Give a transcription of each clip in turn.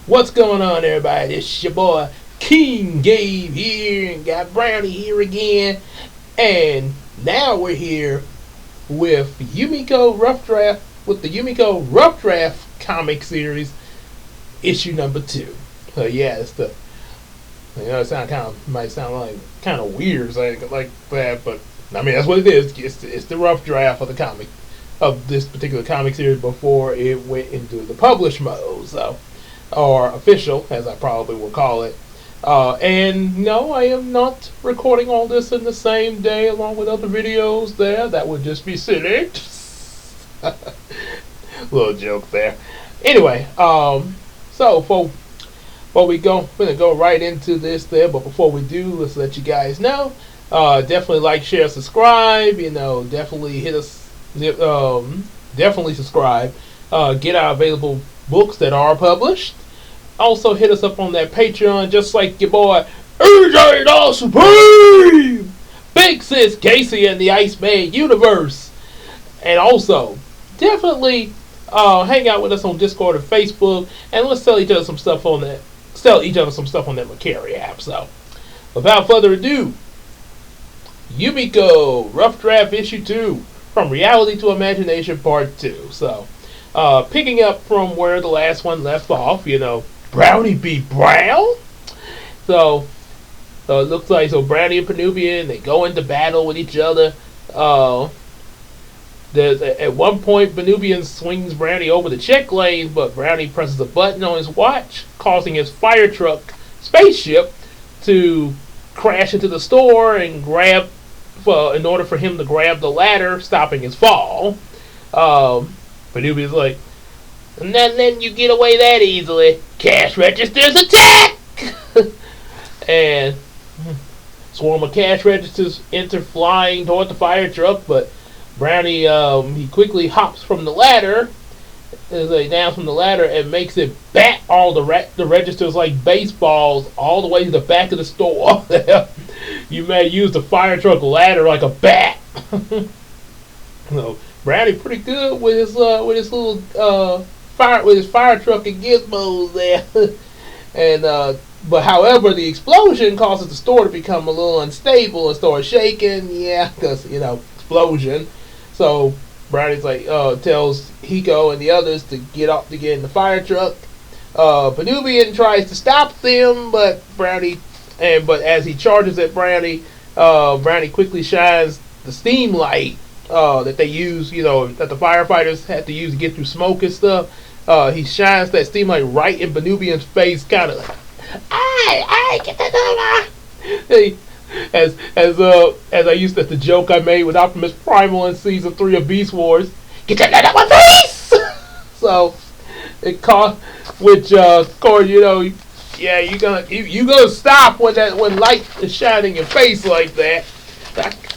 What's going on, everybody? It's your boy King Gabe here, and got Brownie here again. And now we're here with Yumeko Rough Draft, with the Yumeko Rough Draft comic series, issue number 2. So yeah, it's the it might sound like kind of weird like that, but I mean that's what it is. It's the rough draft of the comic of this particular comic series before it went into the publish mode. So, or official, as I probably will call it. And no, I am not recording all this in the same day along with other videos there. That would just be silly. Little joke there. Anyway, so before we go, we're going to go right into this there. But before we do, let's let you guys know. Definitely like, share, subscribe. Definitely hit us. Definitely subscribe. Get our available books that are published. Also hit us up on that Patreon, just like your boy AJ the Supreme, Big Sis Casey and the Iceman Universe. And also definitely hang out with us on Discord and Facebook, and let's tell each other some stuff on that. Tell each other some stuff on that Macari app. So without further ado, Yumeko Rough Draft Issue 2, From Reality to Imagination Part 2. So picking up from where the last one left off, Brownie beat Brown. So it looks like Brownie and Penubian, they go into battle with each other. At one point, Penubian swings Brownie over the check lanes, but Brownie presses a button on his watch, causing his fire truck spaceship to crash into the store and grab, in order for him to grab the ladder, stopping his fall. Penubian's like, "I'm not letting you get away that easily. Cash registers attack!" And swarm of cash registers enter flying toward the fire truck, but Brownie, he quickly hops from the ladder, down from the ladder, and makes it bat all the registers like baseballs all the way to the back of the store. You may use the fire truck ladder like a bat. So Brownie pretty good with his little fire truck and gizmos there. And but however, the explosion causes the store to become a little unstable and start shaking. Yeah, because explosion. So Brownie's like tells Hiko and the others to get in the fire truck. Penubian tries to stop them, but as he charges at Brownie, Brownie quickly shines the steam light that they use, that the firefighters had to use to get through smoke and stuff. He shines that steam light right in Penubian's face, kind of like, "I get that over." Hey, as I used to, the joke I made with Optimus Primal in season 3 of Beast Wars, "Get that light out my face!" So it cost, which of course yeah, you gonna stop when light is shining in your face like that.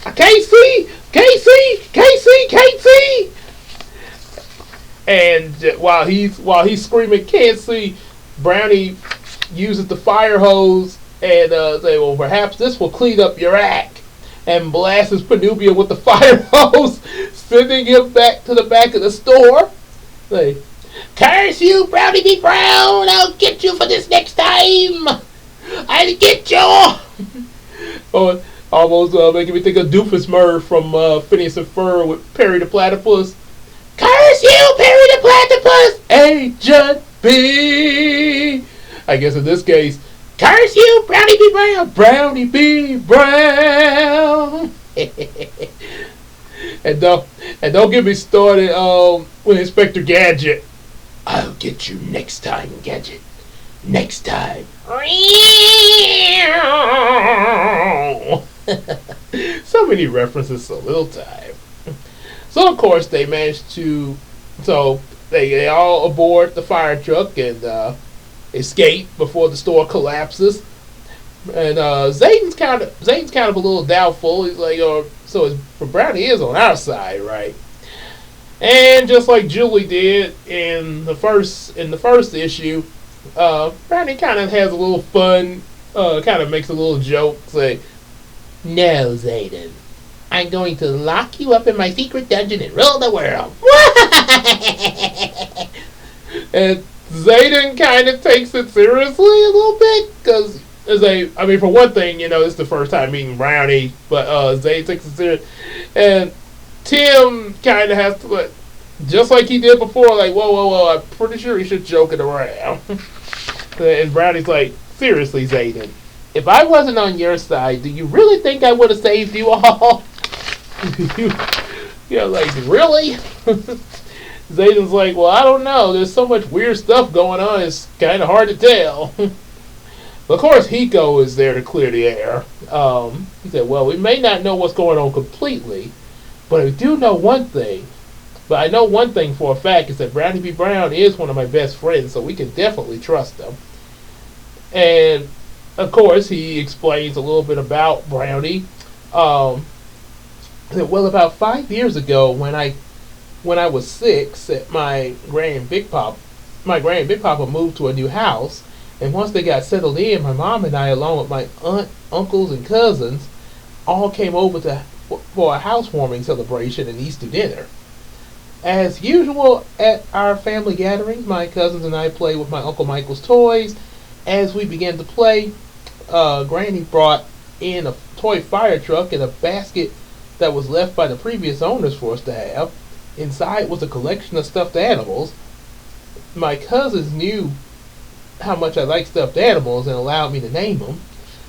I can't see. And while he's screaming, "Can't see," Brownie uses the fire hose and say, "Well, perhaps this will clean up your act," and blasts Penubian with the fire hose, sending him back to the back of the store. Say, "Curse you, Brownie B. Brown! I'll get you for this next time! I'll get you!" Oh, almost making me think of Doofus Murph from Phineas and Ferb with Perry the Platypus. "Curse you, Perry the Platypus! Agent B!" I guess in this case, "Curse you, Brownie B. Brown! Brownie B. Brown!" And don't get me started with Inspector Gadget. "I'll get you next time, Gadget. Next time." So many references, so little time. So of course they managed to, they all aboard the fire truck and escape before the store collapses. And Zayden's kind of a little doubtful. He's like, for Brownie is on our side, right? And just like Julie did in the first issue, Brownie kind of has a little fun, kind of makes a little joke, say, "No, Zayden, I'm going to lock you up in my secret dungeon and rule the world." And Zayden kind of takes it seriously a little bit because, I mean, for one thing, it's the first time meeting Brownie, but Zayden takes it serious, and Tim kind of has to, just like he did before, like, whoa, whoa, whoa, I'm pretty sure he's just joking around. And Brownie's like, seriously, Zayden, if I wasn't on your side, do you really think I would have saved you all? Like, really? Zayden's like, well, I don't know. There's so much weird stuff going on, it's kind of hard to tell. Of course, Hiko is there to clear the air. He said, well, we may not know what's going on completely, but I do know one thing. But I know one thing for a fact is that Brownie B. Brown is one of my best friends, so we can definitely trust him. And, of course, he explains a little bit about Brownie. Well, about 5 years ago, when I was 6, my grand and big papa moved to a new house, and once they got settled in, my mom and I, along with my aunt, uncles, and cousins, all came over for a housewarming celebration and Easter dinner. As usual at our family gatherings, my cousins and I played with my Uncle Michael's toys. As we began to play, Granny brought in a toy fire truck and a basket that was left by the previous owners for us to have. Inside was a collection of stuffed animals. My cousins knew how much I liked stuffed animals and allowed me to name them.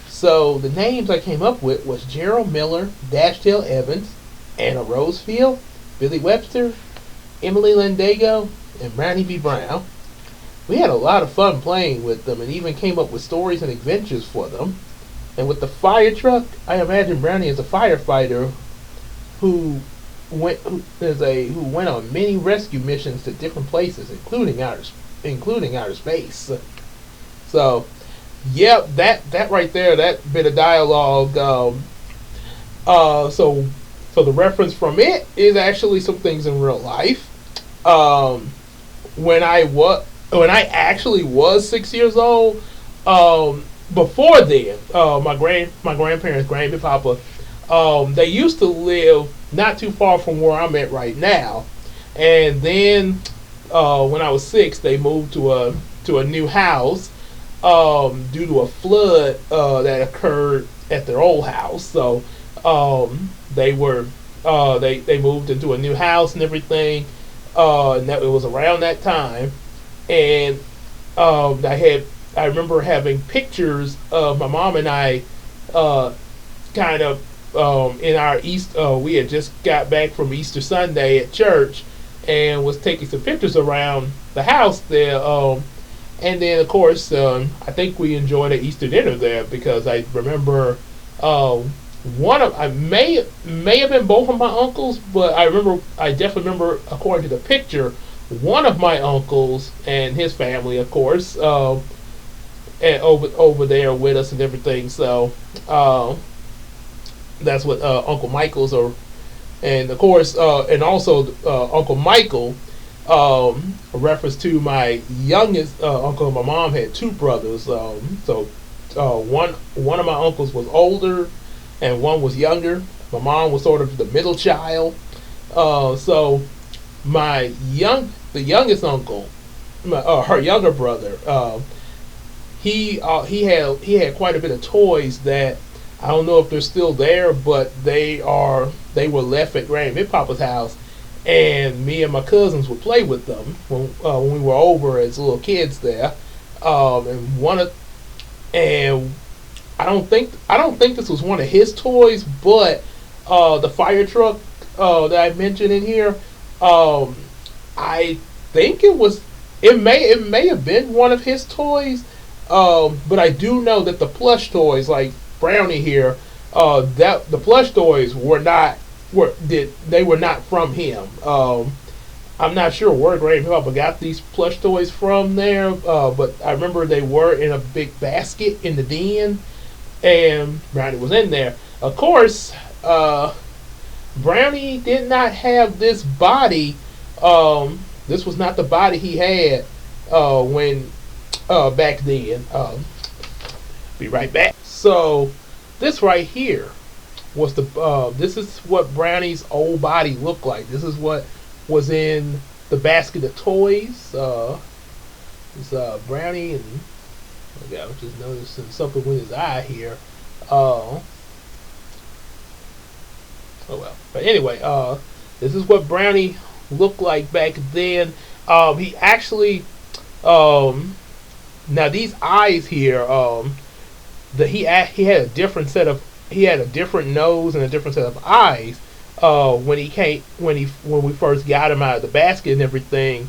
So the names I came up with was Gerald Miller, Dashtail Evans, Anna Rosefield, Billy Webster, Emily Lendago, and Brownie B. Brown. We had a lot of fun playing with them and even came up with stories and adventures for them. And with the fire truck, I imagine Brownie as a firefighter who went on many rescue missions to different places, including outer space. So, yep, that right there, that bit of dialogue. So the reference from it is actually some things in real life. When I actually was 6 years old, before then, my grandparents, Granny Papa, they used to live not too far from where I'm at right now, and then when I was 6, they moved to a new house due to a flood that occurred at their old house. So they moved into a new house and everything, and that it was around that time, and I remember having pictures of my mom and I, kind of in our we had just got back from Easter Sunday at church, and was taking some pictures around the house there. And then of course, I think we enjoyed an Easter dinner there because I remember I may have been both of my uncles, but I definitely remember, according to the picture, one of my uncles and his family, of course, and over there with us and everything. So that's what Uncle Michael's are, and of course, and also Uncle Michael, a reference to my youngest uncle. My mom had two brothers, so one of my uncles was older, and one was younger. My mom was sort of the middle child. So the youngest uncle, her younger brother, he had quite a bit of toys that I don't know if they're still there, but they were left at Granny and Papa's house, and me and my cousins would play with them when we were over as little kids there. And I don't think this was one of his toys, but the fire truck that I mentioned in here, I think it may have been one of his toys, but I do know that the plush toys, like Brownie here, that the plush toys were not from him. I'm not sure where Granny Papa got these plush toys from there, but I remember they were in a big basket in the den, and Brownie was in there. Of course, Brownie did not have this body. This was not the body he had when back then. Be right back. So this right here was this is what Brownie's old body looked like. This is what was in the basket of toys. It's Brownie, and okay, I was just noticing something with his eye here. Uh, oh well. But anyway, this is what Brownie looked like back then. He actually, um, now these eyes here, he had a different set of he had a different nose and a different set of eyes. When we first got him out of the basket and everything.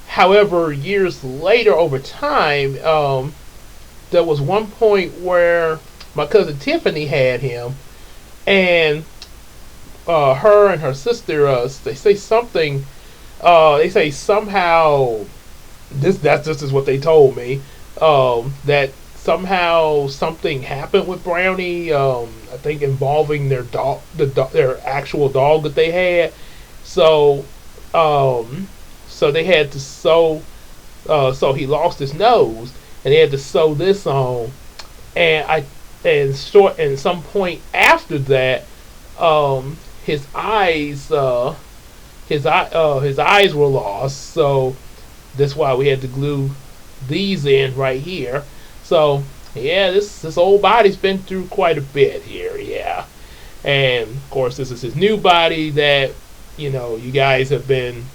However, years later, over time, there was one point where my cousin Tiffany had him, and her and her sister, they say something. They say somehow this is what they told me. That somehow something happened with Brownie. I think involving their dog, their actual dog that they had. So, so they had to sew. So he lost his nose, and they had to sew this on. And some point after that, his eyes, his eyes were lost. So that's why we had to glue these in right here. So yeah, this old body's been through quite a bit here. Yeah, and of course this is his new body that you guys have been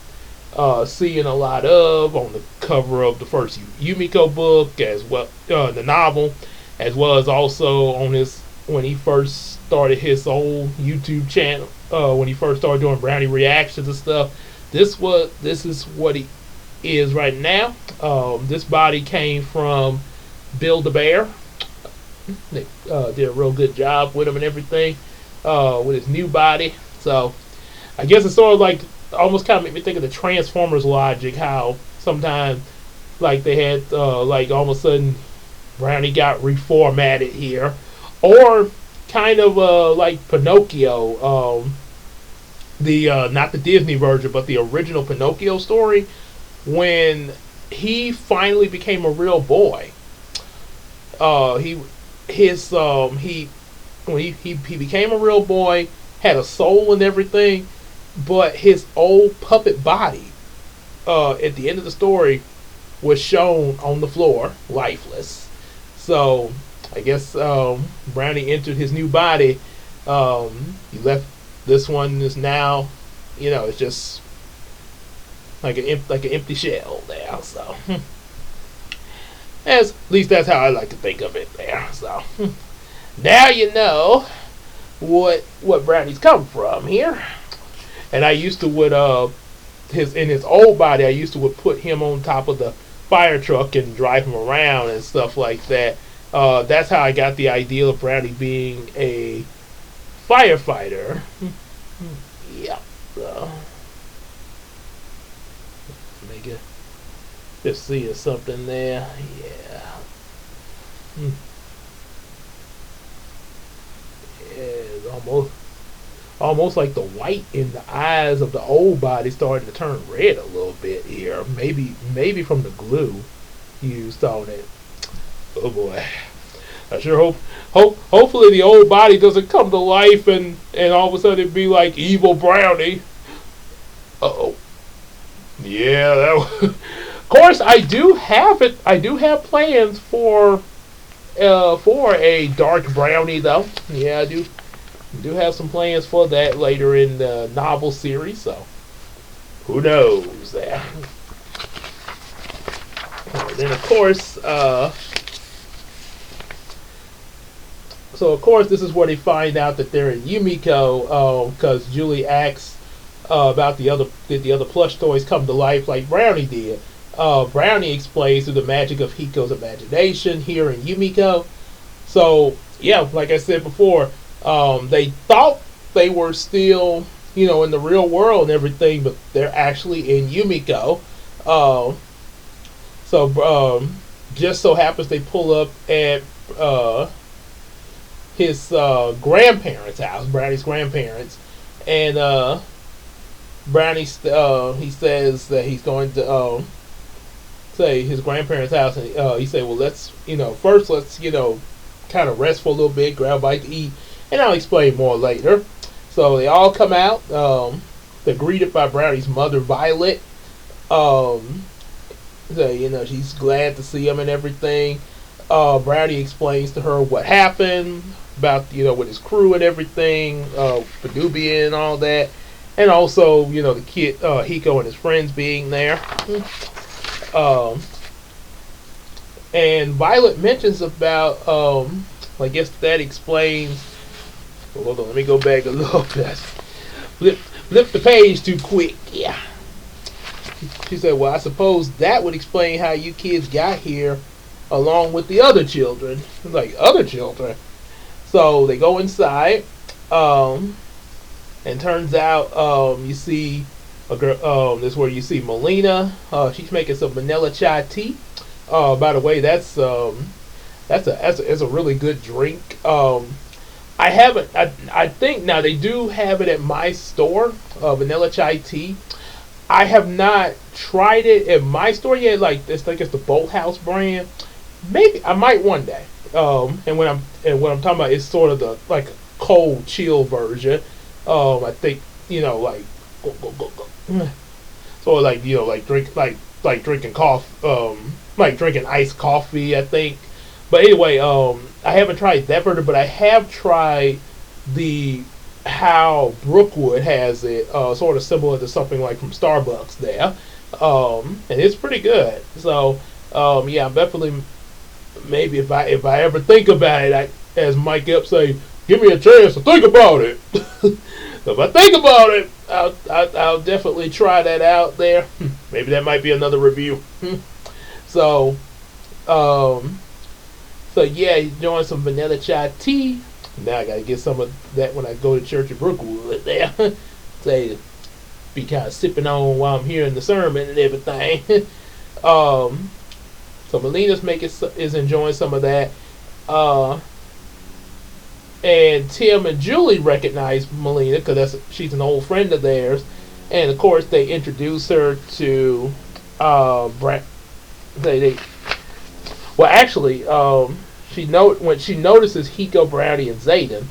seeing a lot of on the cover of the first Yumeko book, as well the novel, as well as also on his when he first started his old YouTube channel. When he first started doing Brownie reactions and stuff. This is what he is right now. This body came from Build a Bear. They did a real good job with him and everything, with his new body. So I guess it's sort of like almost kind of make me think of the Transformers logic. How sometimes like they had like all of a sudden Brownie got reformatted here, or kind of like Pinocchio. The not the Disney version, but the original Pinocchio story, when he finally became a real boy. He his he when he became a real boy, had a soul and everything, but his old puppet body at the end of the story was shown on the floor, lifeless. So I guess Brownie entered his new body. He left. This one is now, it's just like an empty shell there. So at least that's how I like to think of it there. So now you know what Brownie's come from here. And I used to in his old body, I used to put him on top of the fire truck and drive him around and stuff like that. That's how I got the idea of Brownie being a firefighter. Yeah. So make it just see something there. Yeah. Yeah, it's almost like the white in the eyes of the old body starting to turn red a little bit here. Maybe from the glue used on it. Oh boy. I sure hopefully the old body doesn't come to life and all of a sudden it'd be like evil Brownie. Uh-oh. Yeah, that was, of course I do have it. I do have plans for a dark Brownie though. Yeah, I do have some plans for that later in the novel series, so who knows that. And then of course so of course this is where they find out that they're in Yumeko, because Julie asks about did the other plush toys come to life like Brownie did. Brownie explains through the magic of Hiko's imagination here in Yumeko. So yeah, like I said before, they thought they were still in the real world and everything, but they're actually in Yumeko. So just so happens they pull up at his grandparents' house, Brownie's grandparents, and Brownie he says that he's going to say his grandparents' house, and he said, well, let's first let's kind of rest for a little bit, grab a bite to eat, and I'll explain more later. So they all come out. They're greeted by Brownie's mother, Violet, So she's glad to see him and everything. Brownie explains to her what happened about with his crew and everything, Benubian and all that, and also the kid Hiko and his friends being there. Um, and Violet mentions about I guess that explains. Hold on, let me go back a little bit. Flip the page too quick. Yeah. She said, "Well, I suppose that would explain how you kids got here, along with the other children." Like other children. So they go inside, and turns out you see a girl. This is where you see Melina. She's making some vanilla chai tea. By the way, that's a really good drink. I haven't. I think now they do have it at my store. Vanilla chai tea. I have not tried it at my store yet. Like this, I guess the Bolt House brand. Maybe I might one day. And what I'm talking about is sort of the like cold chill version. I think like so like like drink like drinking coffee. Like drinking iced coffee. I think. But anyway, I haven't tried that version, but I have tried the how Brookwood has it, sort of similar to something like from Starbucks there, and it's pretty good. So yeah, I'm definitely maybe if I ever think about it, as Mike Epps say, give me a chance to think about it. So if I think about it, I'll definitely try that out there. Maybe that might be another review. So so yeah, he's enjoying some vanilla chai tea. Now I gotta get some of that when I go to church at Brookwood there. Say, be kind of sipping on while I'm hearing the sermon and everything. So Melina's is enjoying some of that. And Tim and Julie recognize Melina because she's an old friend of theirs, and of course they introduce her to they well actually when she notices Hiko, Brownie, and Zayden,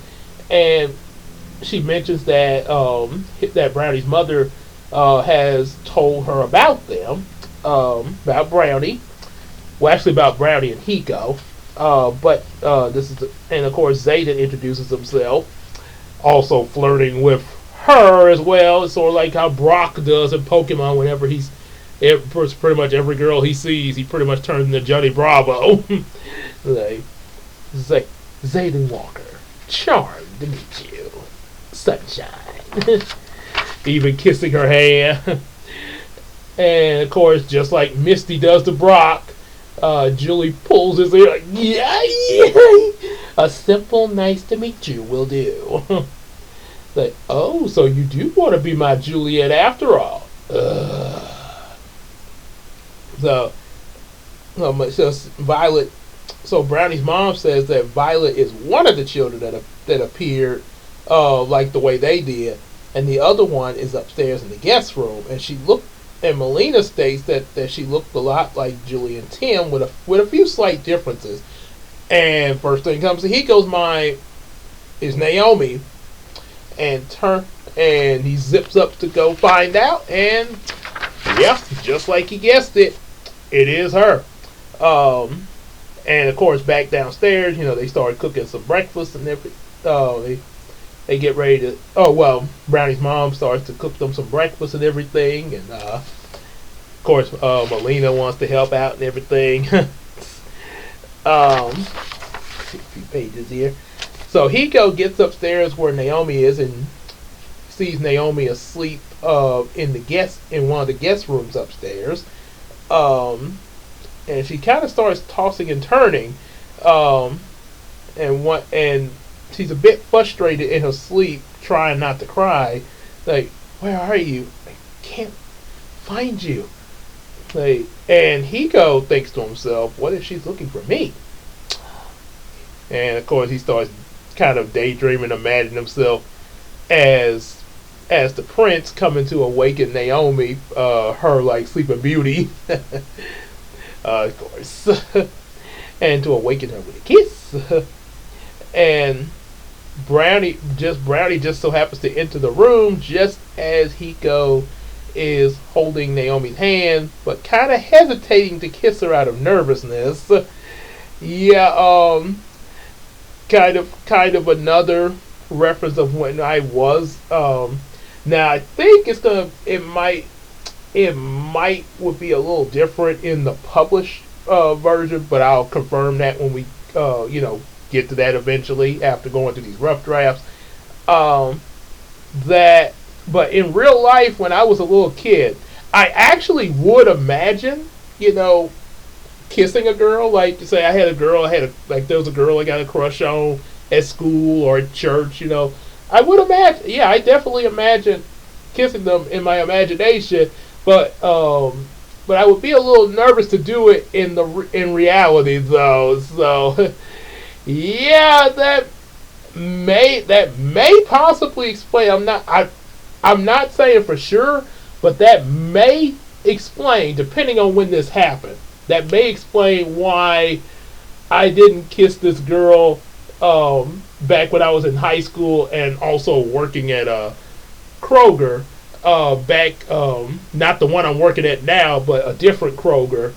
and she mentions that that Brownie's mother has told her about them, about Brownie. Well, actually about Brownie and Hiko. But this is and of course Zayden introduces himself, also flirting with her as well. It's sort of like how Brock does in Pokemon. Whenever pretty much every girl he sees, he pretty much turns into Johnny Bravo. Like Zayden Walker, charmed to meet you, sunshine. Even kissing her hand. And of course, just like Misty does to Brock, Julie pulls his ear like, yeah. A simple nice to meet you will do. Like, oh, so you do want to be my Juliet after all. So Violet. So Brownie's mom says that Violet is one of the children that appeared like the way they did, and the other one is upstairs in the guest room. And Melina states that she looked a lot like Julie and Tim with a few slight differences. And first thing comes to Hiko's mind is Naomi, and he zips up to go find out, and yeah, just like he guessed it is her. And of course, back downstairs, they started cooking some breakfast and everything. They get ready to. Oh well, Brownie's mom starts to cook them some breakfast and everything, and of course, Melina wants to help out and everything. A few pages here. So Hiko gets upstairs where Naomi is and sees Naomi asleep in one of the guest rooms upstairs. And she kind of starts tossing and turning, and she's a bit frustrated in her sleep, trying not to cry. Like, where are you? I can't find you. Like, and Hiko thinks to himself, what if she's looking for me? And of course, he starts kind of daydreaming, imagining himself as the prince coming to awaken Naomi, her like Sleeping Beauty. Of course. And to awaken her with a kiss. And Brownie just so happens to enter the room just as Hiko is holding Naomi's hand, but kind of hesitating to kiss her out of nervousness. Yeah, kind of another reference of when I was. Now I think it might would be a little different in the published version, but I'll confirm that when we get to that eventually after going through these rough drafts. Um, that, but in real life, when I was a little kid, I actually would imagine, you know, kissing a girl. Like, say, I had a girl, like, there was a girl I got a crush on at school or at church. I would imagine, yeah, I definitely imagine kissing them in my imagination, but I would be a little nervous to do it in reality, though. So, yeah, that may possibly explain. I'm not saying for sure, but that may explain, depending on when this happened. That may explain why I didn't kiss this girl back when I was in high school and also working at Kroger. Back, not the one I'm working at now, but a different Kroger.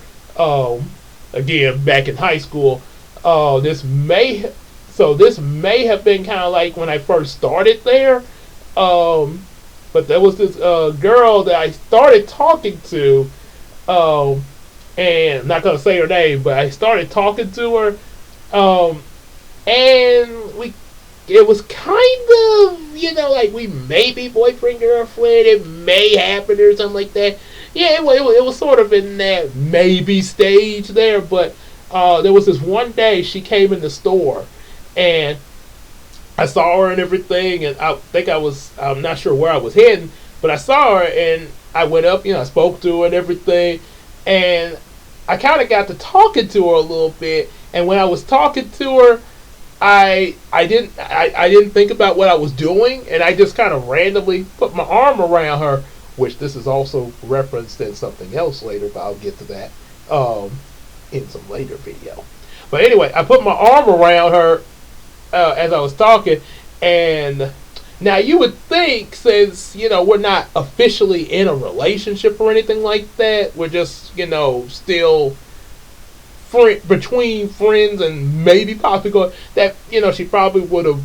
Again, back in high school. This may have been kind of like when I first started there. But there was this girl that I started talking to, and I'm not gonna say her name, but I started talking to her, and it was kind of, like we may be boyfriend girlfriend. It may happen or something like that. Yeah, it was sort of in that maybe stage there, but there was this one day she came in the store, and I saw her and everything, and I'm not sure where I was heading, but I saw her, and I went up, I spoke to her and everything, and I kind of got to talking to her a little bit, and when I was talking to her, I didn't think about what I was doing, and I just kind of randomly put my arm around her, which this is also referenced in something else later, but I'll get to that in some later video. But anyway, I put my arm around her as I was talking, and now you would think, since we're not officially in a relationship or anything like that, we're just still between friends and maybe possibly going, that she probably would have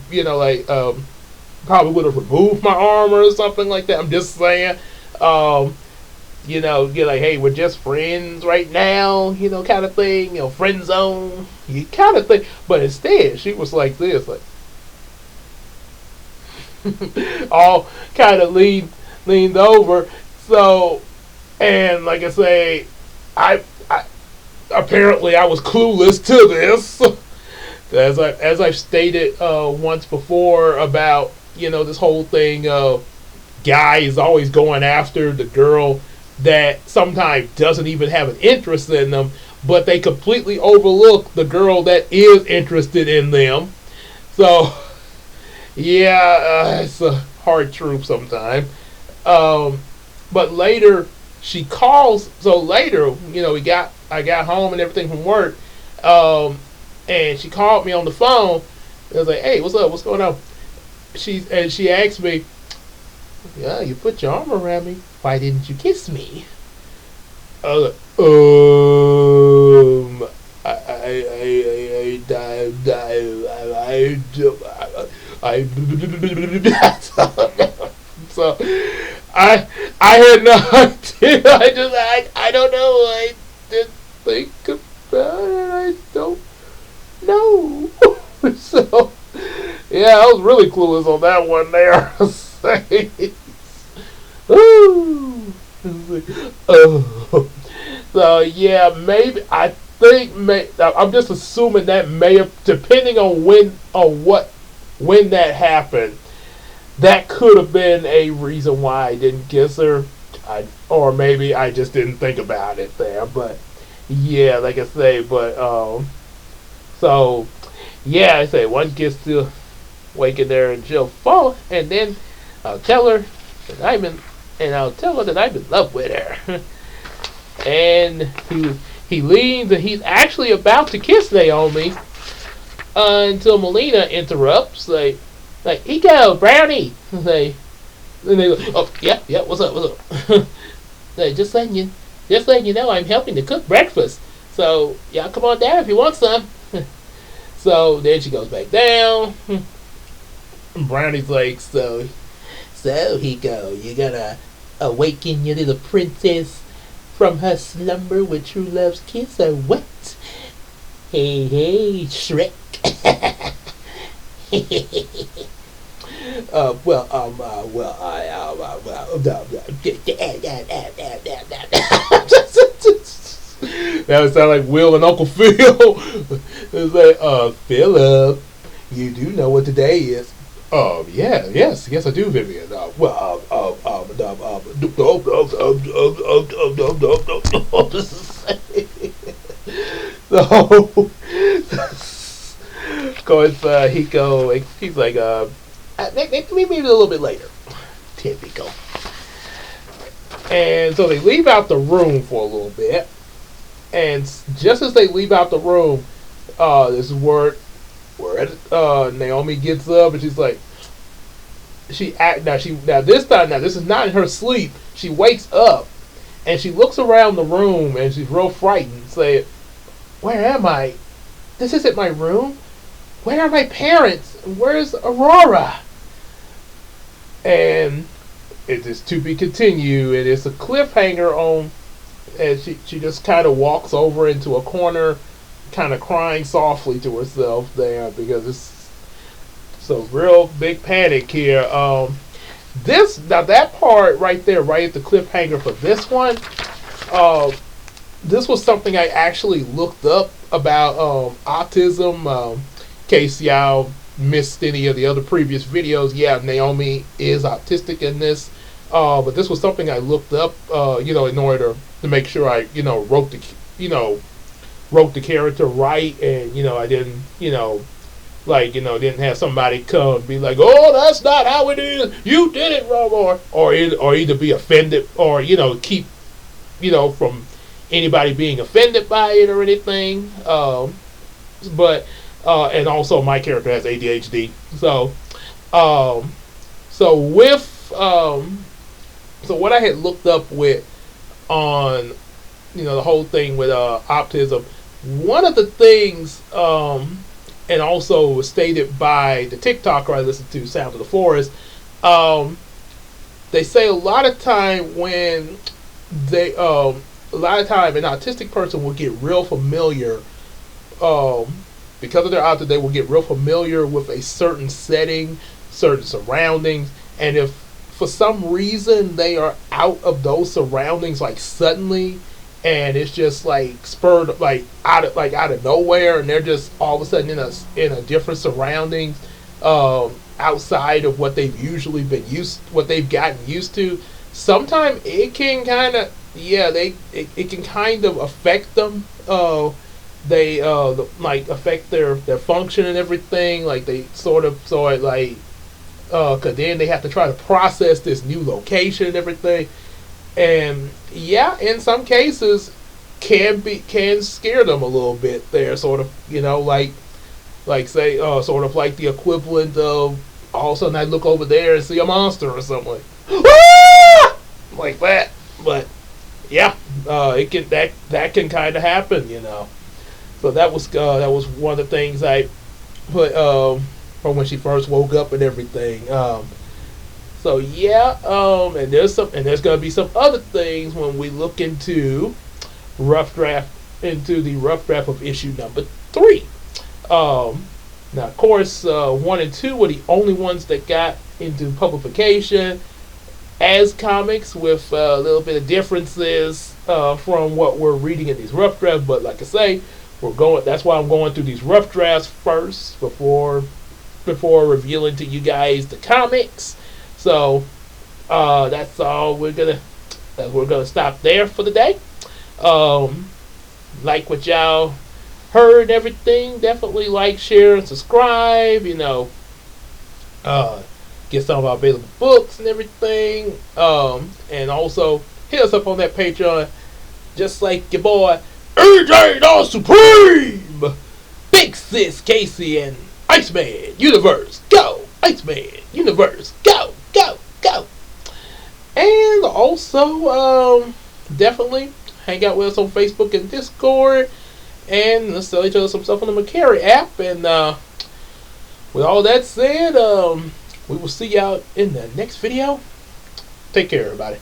probably would have removed my arm or something like that. I'm just saying, you're like, hey, we're just friends right now, kind of thing, friend zone, you kind of thing. But instead, she was like this, like, all kind of leaned over. So, and like I say, I apparently I was clueless to this, as I've stated once before about this whole thing of guys always going after the girl that sometimes doesn't even have an interest in them, but they completely overlook the girl that is interested in them. So, yeah, it's a hard truth sometimes. But later, she calls. So later, I got home and everything from work, and she called me on the phone. I was like, "Hey, what's up? What's going on?" She asked me, "Yeah, you put your arm around me. Why didn't you kiss me?" I was like, so I had no idea. I don't know. I didn't think about it. I don't know. So yeah, I was really clueless on that one there. Ooh. Oh. So yeah, maybe I think I'm just assuming that may have, depending on when that happened, that could have been a reason why I didn't kiss her. Or maybe I just didn't think about it there. But yeah, like I say, but so yeah, I say one gets to wake in there and she'll fall, and then I'll tell her that I'll tell her that I'm in love with her. And he leans and he's actually about to kiss Naomi until Melina interrupts, like, "Ego, Brownie." And they go, "Oh, yeah, what's up?" So just letting you know, I'm helping to cook breakfast. So y'all come on down if you want some. So then she goes back down. Brownie's like, so Hiko, you gonna awaken your little princess from her slumber with true love's kiss or what? Hey, Shrek. That would sound like Will and Uncle Phil. It's like, Philip, you do know what today is. Yes, I do, Vivian. So, of course, he's like, maybe a little bit later. Typical. And so they leave out the room for a little bit. And just as they leave out the room, this is where Naomi gets up and she's like, this is not in her sleep. She wakes up and she looks around the room and she's real frightened, saying, "Where am I? This isn't my room. Where are my parents? Where's Aurora?" And it is to be continued. It is a cliffhanger on, and she just kind of walks over into a corner, kind of crying softly to herself there because it's so real big panic here. That part right there, right at the cliffhanger for this one, this was something I actually looked up about autism. In case y'all missed any of the other previous videos, yeah, Naomi is autistic in this. But this was something I looked up, in order to make sure I, wrote the character right, and I didn't, didn't have somebody come and be like, "Oh, that's not how it is. You did it wrong," or either be offended, or keep, from anybody being offended by it or anything. But and also my character has ADHD, so what I had looked up with on the whole thing with autism, one of the things, and also was stated by the TikToker I listened to, Sound of the Forest, they say a lot of time when an autistic person will get real familiar, because of their autism, they will get real familiar with a certain setting, certain surroundings, and if for some reason they are out of those surroundings like suddenly, and it's just like spurred out of nowhere, and they're just all of a sudden in a different surroundings, outside of what they've gotten used to. Sometimes it can kind of it can kind of affect them. They affect their function and everything. Like they cause then they have to try to process this new location and everything. And in some cases can scare them a little bit there, sort of, say, sort of like the equivalent of all of a sudden I look over there and see a monster or something like that. But it can that can kind of happen, So that was one of the things I put from when she first woke up and everything. And there's gonna be some other things when we look into the rough draft of issue number 3. Now, of course, 1 and 2 were the only ones that got into publication as comics, with a little bit of differences from what we're reading in these rough drafts. But like I say, that's why I'm going through these rough drafts first before revealing to you guys the comics. So that's all we're gonna stop there for the day. Like what y'all heard and everything, definitely like, share, and subscribe. Get some of our available books and everything. And also hit us up on that Patreon, just like your boy AJ the Supreme, Big Sis Casey, and Iceman Universe. Go! Iceman Universe. Go! Go! Go! And also, definitely hang out with us on Facebook and Discord, and let's tell each other some stuff on the McCary app. And with all that said, we will see y'all in the next video. Take care, everybody.